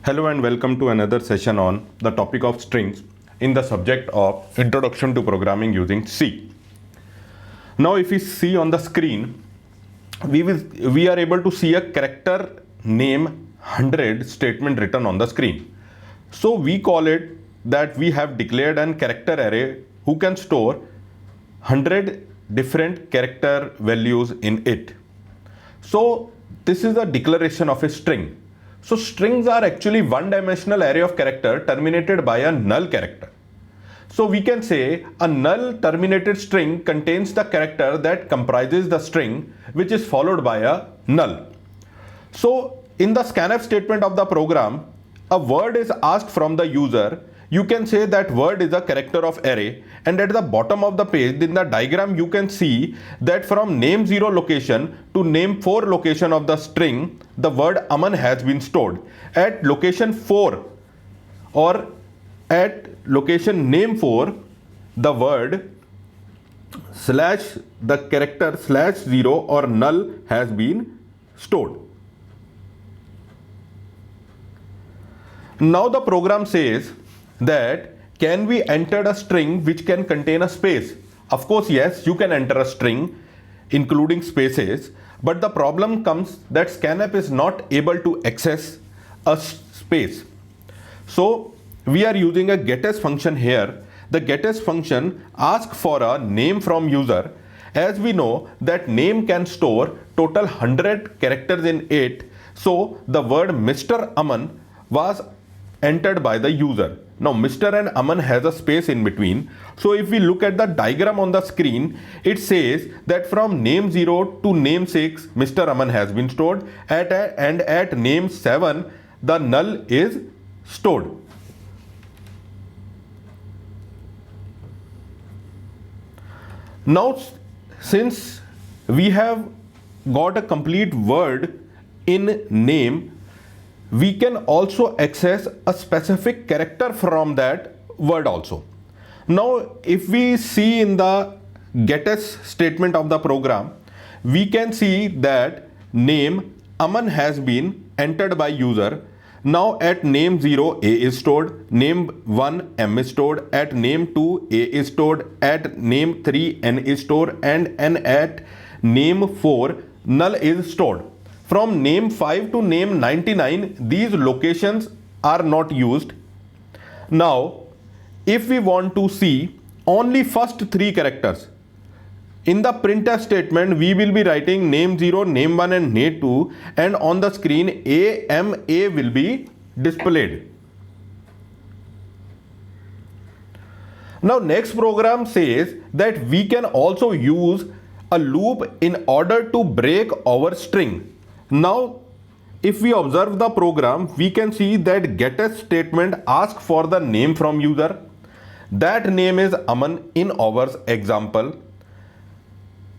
Hello and welcome to another session on the topic of strings in the subject of Introduction to Programming using C. Now if we see on the screen, we are able to see a character name 100 statement written on the screen. So we call it that we have declared an character array who can store 100 different character values in it. So this is a declaration of a string. So strings are actually one-dimensional array of character terminated by a null character. So we can say a null terminated string contains the character that comprises the string which is followed by a null. So in the scanf statement of the program, a word is asked from the user. You can say that word is a character of array, and at the bottom of the page in the diagram you can see that from name 0 location to name 4 location of the string, the word Aman has been stored. At location 4 or at location name 4, the word slash the character slash 0 or null has been stored. Now the program says that can we enter a string which can contain a space? Of course, yes, you can enter a string including spaces, but the problem comes that scanf is not able to access a space. So we are using a getAs function here. The getAs function asks for a name from user. As we know that name can store total 100 characters in it, so the word Mr. Aman was entered by the user. Now Mr. and Aman has a space in between. So if we look at the diagram on the screen, it says that from name 0 to name 6, Mr. Aman has been stored, and at name 7, the null is stored. Now since we have got a complete word in name, we can also access a specific character from that word also. Now if we see in the getAs statement of the program, we can see that name Aman has been entered by user. Now at name 0 A is stored, name 1 M is stored, at name 2 A is stored, at name 3 N is stored, and at name 4 null is stored. From name 5 to name 99, these locations are not used. Now, if we want to see only first 3 characters, in the printf statement, we will be writing name 0, name 1 and name 2, and on the screen AMA will be displayed. Now, next program says that we can also use a loop in order to break our string. Now, if we observe the program, we can see that getAs statement asks for the name from user. That name is Aman in our example.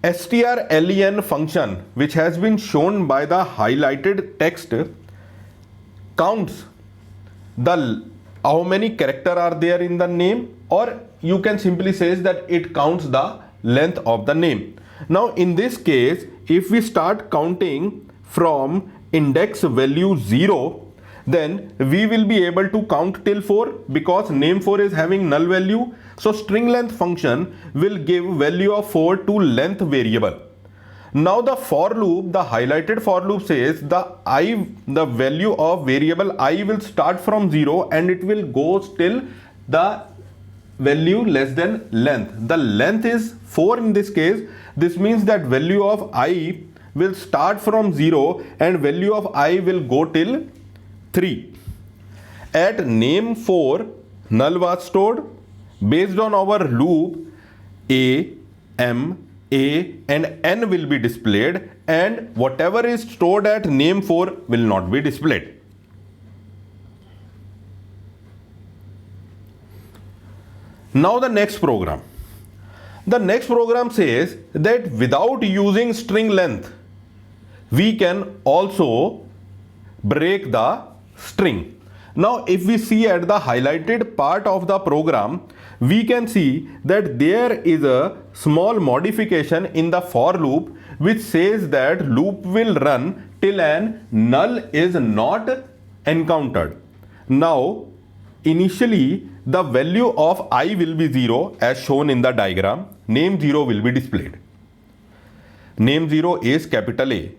strlen function, which has been shown by the highlighted text, counts the how many characters are there in the name, or you can simply say that it counts the length of the name. Now in this case, if we start counting from index value 0, then we will be able to count till 4 because name 4 is having null value. So string length function will give value of 4 to length variable. Now the for loop, the highlighted for loop says the value of variable I will start from 0 and it will go till the value less than length. The length is 4 in this case. This means that value of I will start from 0 and value of I will go till 3. At name 4, null was stored. Based on our loop, A, M, A and N will be displayed, and whatever is stored at name 4 will not be displayed. Now the next program. The next program says that without using string length, we can also break the string. Now if we see at the highlighted part of the program, we can see that there is a small modification in the for loop which says that loop will run till an null is not encountered. Now initially the value of I will be 0 as shown in the diagram. Name 0 will be displayed. Name 0 is capital A.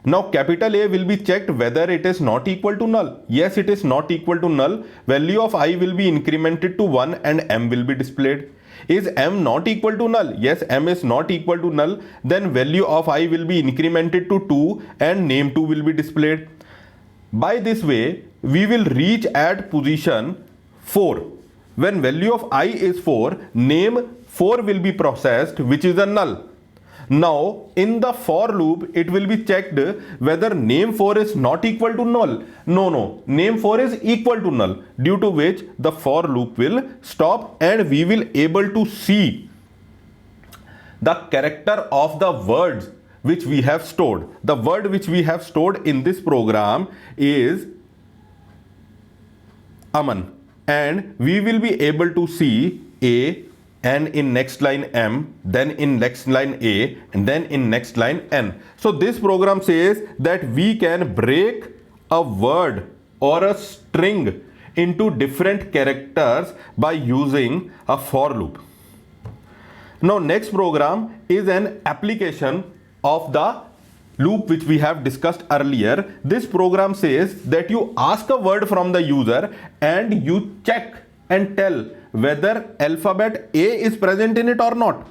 Now capital A will be checked whether it is not equal to null. Yes, it is not equal to null. Value of I will be incremented to 1 and M will be displayed. Is M not equal to null? Yes, M is not equal to null. Then value of I will be incremented to 2 and name 2 will be displayed. By this way, we will reach at position 4. When value of I is 4, name 4 will be processed, which is a null. Now in the for loop it will be checked whether name 4 is not equal to null. No, name 4 is equal to null, due to which the for loop will stop and we will able to see the character of the words which we have stored. The word which we have stored in this program is Aman, and we will be able to see A, and in next line M, then in next line A, and then in next line N. So this program says that we can break a word or a string into different characters by using a for loop. Now next program is an application of the loop which we have discussed earlier. This program says that you ask a word from the user and you check and tell whether alphabet A is present in it or not.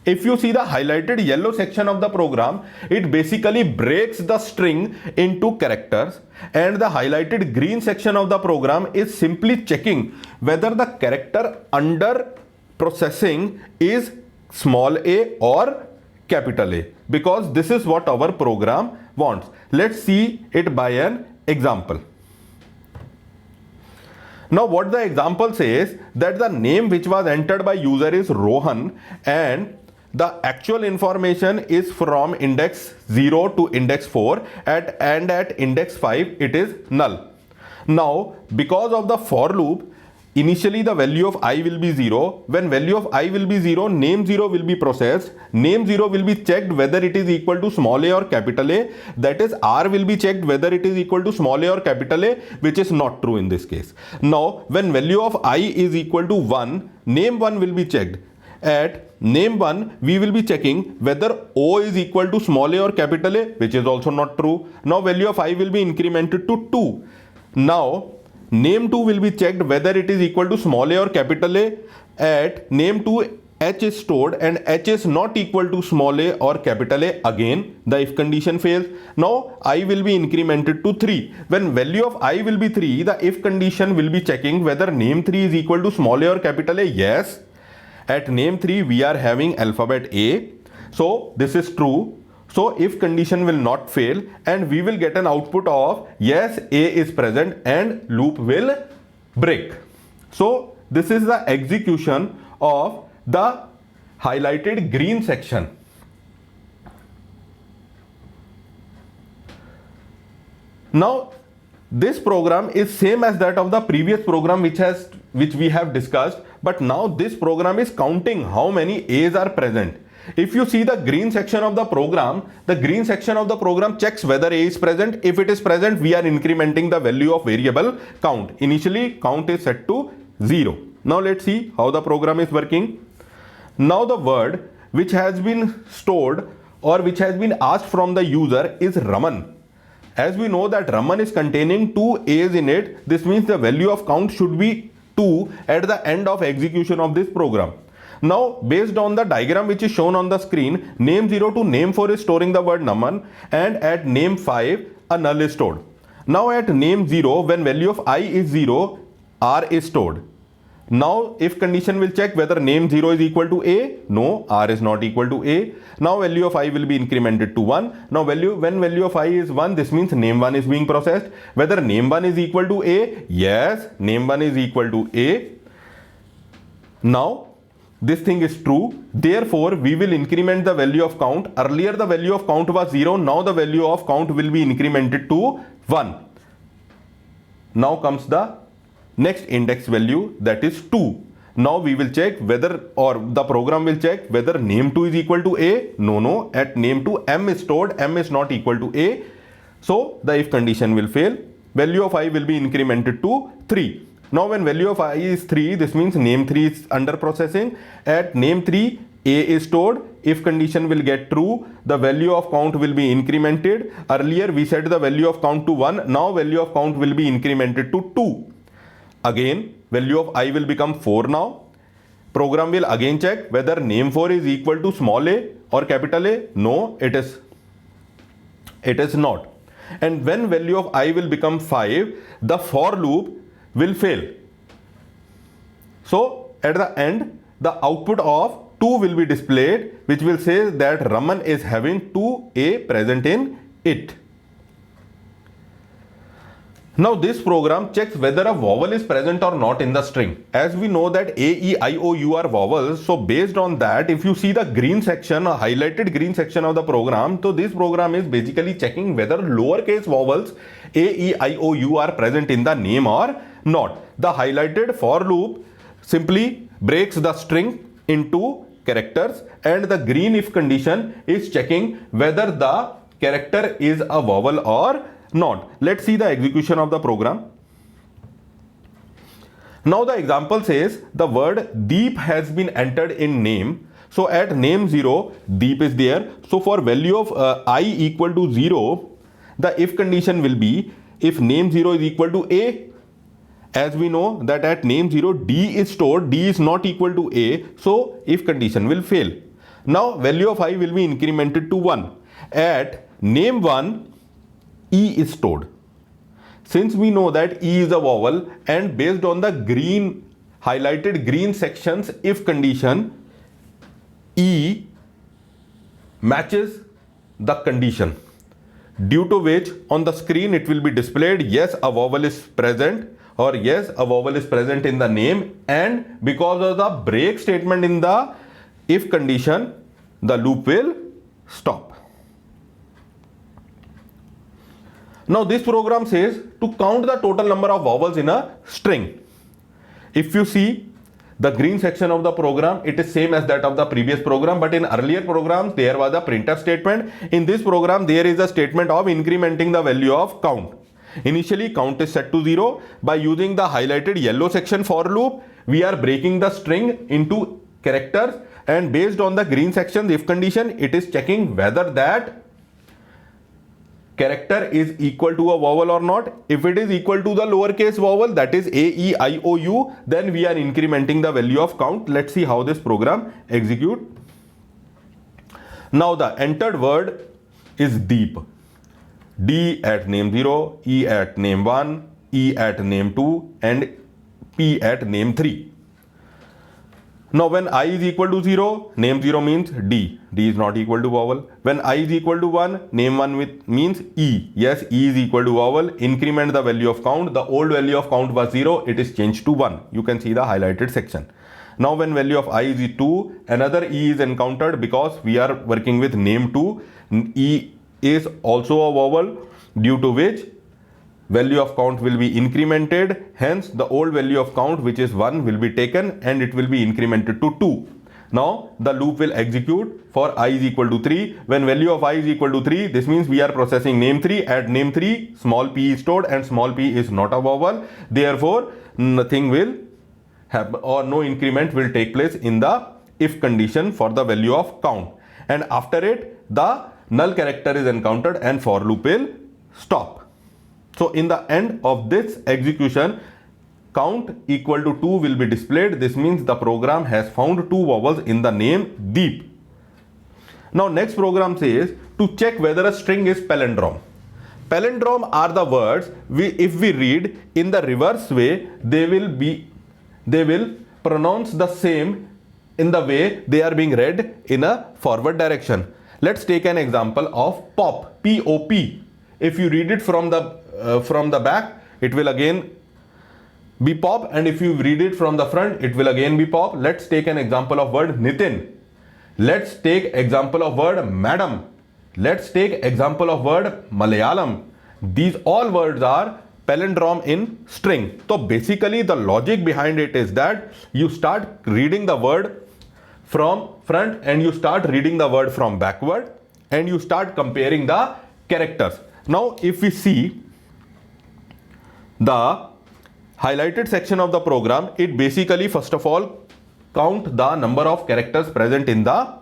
If you see the highlighted yellow section of the program, it basically breaks the string into characters, and the highlighted green section of the program is simply checking whether the character under processing is small a or capital A, because this is what our program wants. Let's see it by an example. Now what the example says, that the name which was entered by user is Rohan and the actual information is from index 0 to index 4 and at index 5 it is null. Now because of the for loop, initially the value of I will be 0. When value of I will be 0, name 0 will be processed. Name 0 will be checked whether it is equal to small a or capital A. That is, R will be checked whether it is equal to small a or capital A, which is not true in this case. Now when value of I is equal to 1, name 1 will be checked. At name 1 we will be checking whether O is equal to small a or capital A, which is also not true. Now value of I will be incremented to 2. Now name 2 will be checked whether it is equal to small a or capital A. At name 2 H is stored and H is not equal to small a or capital A. Again the if condition fails. Now I will be incremented to 3. When value of I will be 3, the if condition will be checking whether name 3 is equal to small a or capital A. Yes, at name 3 we are having alphabet A, so this is true. So if condition will not fail and we will get an output of yes, A is present, and loop will break. So this is the execution of the highlighted green section. Now this program is same as that of the previous program which we have discussed, but now this program is counting how many A's are present. If you see the green section of the program, checks whether A is present. If it is present, we are incrementing the value of variable count. Initially count is set to 0. Now let's see how the program is working. Now the word which has been stored or which has been asked from the user is Raman. As we know that Raman is containing 2 A's in it, this means the value of count should be 2 at the end of execution of this program. Now based on the diagram which is shown on the screen, name 0 to name 4 is storing the word Naman, and at name 5 a null is stored. Now at name 0, when value of I is 0, R is stored. Now if condition will check whether name 0 is equal to A. No, R is not equal to A. Now value of I will be incremented to 1. Now when value of I is 1, this means name 1 is being processed. Whether name 1 is equal to A. Yes, name 1 is equal to A. Now this thing is true. Therefore we will increment the value of count. Earlier the value of count was 0. Now the value of count will be incremented to 1. Now comes the next index value, that is 2. Now we will check whether, or the program will check whether name 2 is equal to A. No, at name 2 M is stored, M is not equal to A. So the if condition will fail. value of I will be incremented to 3. Now when value of I is 3, this means name 3 is under processing. At name 3, A is stored. If condition will get true, the value of count will be incremented. Earlier we set the value of count to 1. Now value of count will be incremented to 2. Again, value of I will become 4 now. Program will again check whether name 4 is equal to small a or capital A. No, it is not. And when value of I will become 5, the for loop will fail. So at the end, the output of 2 will be displayed, which will say that Raman is having 2a present in it. Now this program checks whether a vowel is present or not in the string. As we know that A, E, I, O, U are vowels, so based on that, if you see the green section, a highlighted green section of the program, so this program is basically checking whether lowercase vowels A, E, I, O, U are present in the name or not. The highlighted for loop simply breaks the string into characters, and the green if condition is checking whether the character is a vowel or not. Let's see the execution of the program. Now the example says the word Deep has been entered in name. So at name 0, Deep is there. So for value of I equal to 0, the if condition will be if name 0 is equal to A. As we know that at name 0, D is stored, D is not equal to A. So if condition will fail. Now value of I will be incremented to 1. At name 1, E is stored. Since we know that E is a vowel, and based on the green highlighted green sections if condition, E matches the condition, due to which on the screen it will be displayed yes, a vowel is present, or yes, a vowel is present in the name, and because of the break statement in the if condition, the loop will stop. Now this program says to count the total number of vowels in a string. If you see the green section of the program, it is same as that of the previous program, but in earlier programs there was a printf statement. In this program there is a statement of incrementing the value of count. Initially count is set to 0. By using the highlighted yellow section for loop, we are breaking the string into characters, and based on the green section if condition, it is checking whether that character is equal to a vowel or not. If it is equal to the lowercase vowel, that is A, E, I, O, U, then we are incrementing the value of count. Let's see how this program execute. Now the entered word is Deep. D at name 0, E at name 1, E at name 2, and P at name 3. Now when I is equal to 0, name 0 means D. D is not equal to vowel. When I is equal to 1, name 1 means E. Yes, E is equal to vowel. Increment the value of count. The old value of count was 0. It is changed to 1. You can see the highlighted section. Now when value of I is 2, another E is encountered because we are working with name 2. E is also a vowel, due to which value of count will be incremented. Hence the old value of count, which is 1, will be taken and it will be incremented to 2. Now the loop will execute for I is equal to 3. When value of I is equal to 3, this means we are processing name 3. At name 3, small p is stored, and small p is not a vowel. Therefore nothing will happen, or no increment will take place in the if condition for the value of count. And after it, the null character is encountered and for loop will stop. So in the end of this execution, count equal to 2 will be displayed. This means the program has found 2 vowels in the name Deep. Now next program says to check whether a string is palindrome. Palindrome are the words if we read in the reverse way, they will pronounce the same in the way they are being read in a forward direction. Let's take an example of pop, P-O-P. If you read it from the back, it will again be pop, and if you read it from the front, it will again be pop. Let's take an example of word Nitin. Let's take example of word madam. Let's take example of word Malayalam. These all words are palindrome in string. So basically the logic behind it is that you start reading the word from front and you start reading the word from backward, and you start comparing the characters. Now if we see the highlighted section of the program, it basically first of all count the number of characters present in the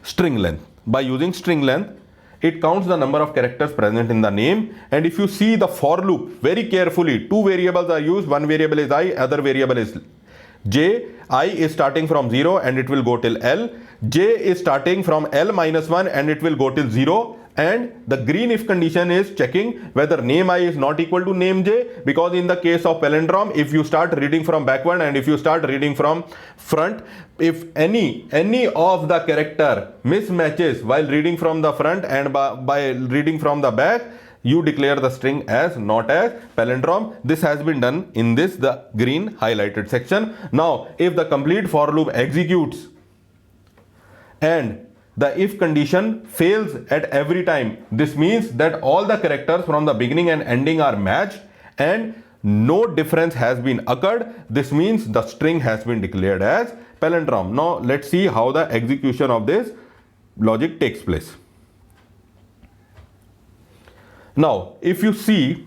string length. By using string length, it counts the number of characters present in the name. And if you see the for loop very carefully, two variables are used. One variable is I, other variable is j. I is starting from 0 and it will go till L. J is starting from L minus 1 and it will go till 0. And the green if condition is checking whether name I is not equal to name j, because in the case of palindrome, if you start reading from backward and if you start reading from front, if any of the character mismatches while reading from the front and by reading from the back, you declare the string as not as palindrome. This has been done in the green highlighted section. Now if the complete for loop executes and the if condition fails at every time, this means that all the characters from the beginning and ending are matched and no difference has been occurred. This means the string has been declared as palindrome. Now let's see how the execution of this logic takes place. Now if you see,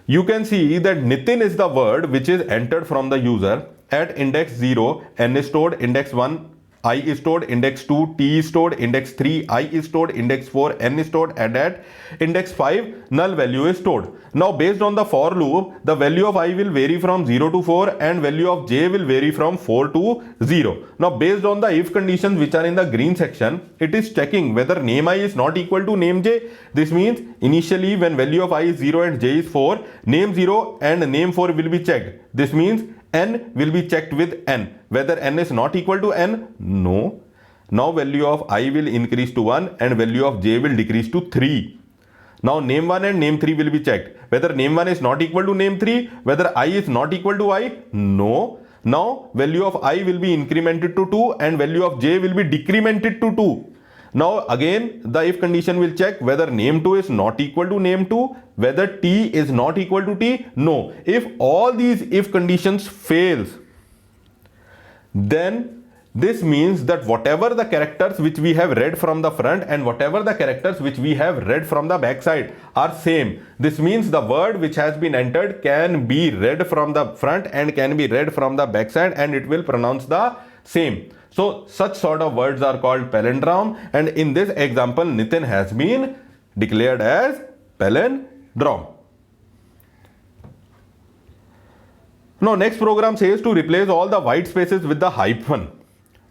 you can see that Nitin is the word which is entered from the user. At index 0, n is stored, index 1 I is stored, index 2 T is stored, index 3 I is stored, index 4 N is stored, and at index 5 null value is stored. Now based on the for loop, the value of I will vary from 0 to 4 and value of j will vary from 4 to 0. Now based on the if conditions which are in the green section, it is checking whether name I is not equal to name j. This means initially when value of I is 0 and j is 4, name 0 and name 4 will be checked. This means n will be checked with n. Whether n is not equal to n? No. Now value of I will increase to 1 and value of j will decrease to 3. Now name 1 and name 3 will be checked. Whether name 1 is not equal to name 3, whether I is not equal to I? No. Now value of I will be incremented to 2 and value of j will be decremented to 2. Now again the if condition will check whether name 2 is not equal to name 2, whether t is not equal to t. No. If all these if conditions fails, then this means that whatever the characters which we have read from the front and whatever the characters which we have read from the back side are same. This means the word which has been entered can be read from the front and can be read from the back side and it will pronounce the same. So such sort of words are called palindrome, and in this example Nitin has been declared as palindrome. Now next program says to replace all the white spaces with the hyphen.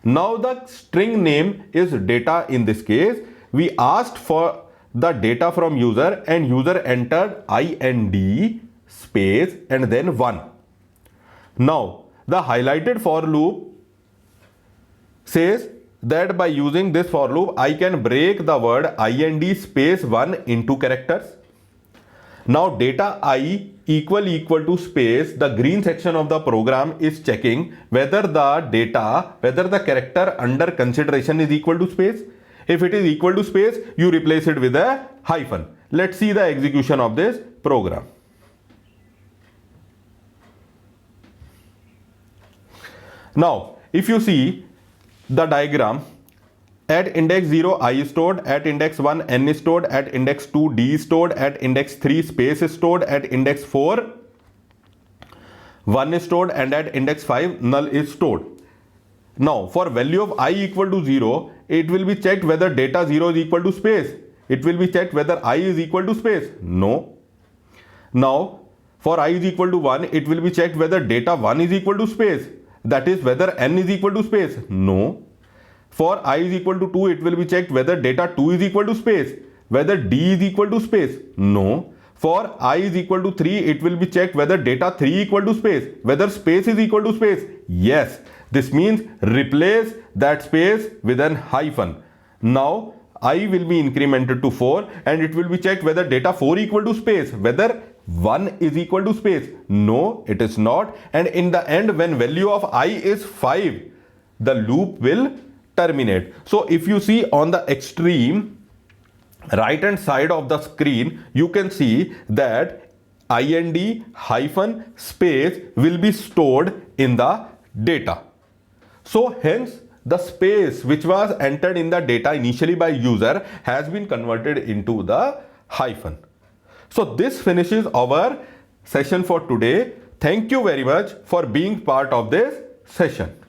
Now the string name is data. In this case we asked for the data from user and user entered IND space and then 1. Now the highlighted for loop says that by using this for loop I can break the word IND space 1 into characters. Now data I equal to space, the green section of the program is checking whether the character under consideration is equal to space. If it is equal to space, you replace it with a hyphen. Let's see the execution of this program. Now if you see the diagram, at index 0 I is stored, at index 1 n is stored, at index 2 d is stored, at index 3 space is stored, at index 4 1 is stored, and at index 5 null is stored. Now for value of I equal to 0, it will be checked whether data 0 is equal to space. It will be checked whether I is equal to space. No. Now for I is equal to 1, it will be checked whether data 1 is equal to space. That is whether n is equal to space. No. For I is equal to 2, it will be checked whether data 2 is equal to space. Whether d is equal to space. No. For I is equal to 3, it will be checked whether data 3 equal to space. Whether space is equal to space. Yes. This means replace that space with an hyphen. Now I will be incremented to 4 and it will be checked whether data 4 equal to space. Whether 1 is equal to space. No, it is not. And in the end, when value of I is 5, the loop will terminate. So if you see on the extreme right hand side of the screen, you can see that IND hyphen space will be stored in the data. So hence the space which was entered in the data initially by user has been converted into the hyphen. So this finishes our session for today. Thank you very much for being part of this session.